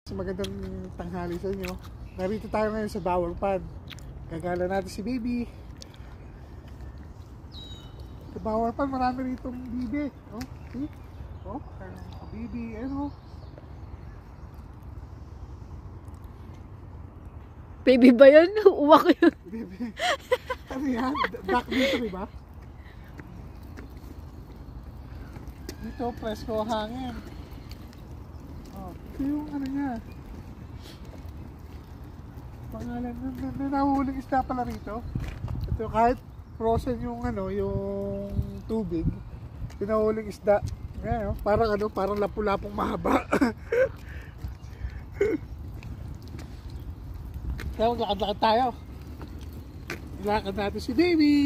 Magandang tanghali sa inyo. Narito tayo ngayon sa Bower Pond. Gagala natin si Baby. Sa Bower Pond, marami rito bibi. Oh, see? Oh, bibi, ano? Baby ba yun? Uwak yun. Bibi. Ano yan? Duck dito, diba? Dito, presko hangin. Oh, ito yung ano niya. Pangalan, may nahuhuling isda pala rito. Ito, kahit frozen yung ano, yung tubig, pinahuling isda. Ngayon, parang ano, parang lapu-lapong mahaba. Kaya maglakad-lakad tayo. Ilakad natin si Baby.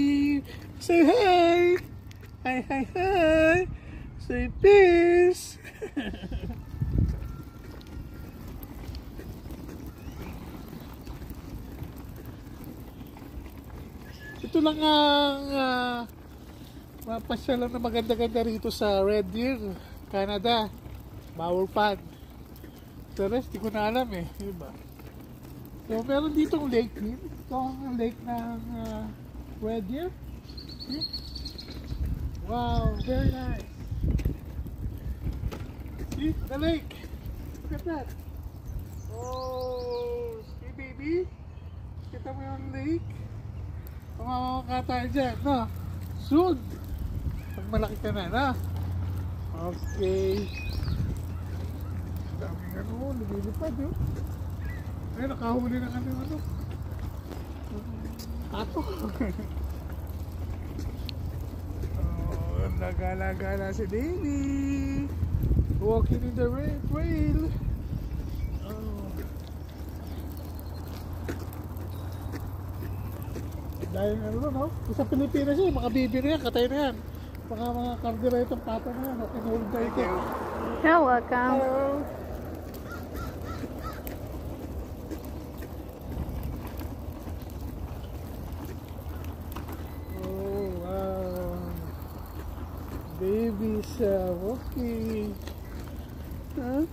Say hi! Hi, hi, hi! Say peace! Ito lang ang mapasyalan na maganda-ganda rito sa Red Deer, Canada, Bower Pond. The rest, di ko na alam eh. Diba? So, meron ditong lake din. Ito ang lake ng Red Deer. See? Wow, very nice. See, the lake. Look at that. Oh, see baby? Kita mo yung lake? Pumamaka tayo dyan, no? Soon! Pag malaki ka na, no? Okay. Daming ano, lumilipad, yun. Ay, nakahuli ng ano. Ato. Oh, nagala-gala si Baby. Walking in the trail. Dahil ano no? Sa Pilipinas eh, mga bibi na yan, katay na yan. Mga carburetor pata na yan, okay, hold na ito. You're welcome. Hello! Oh, wow! Baby's walking. Huh?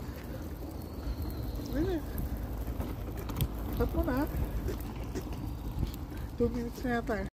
Really? Stop mo na. 2 minutes na yata eh.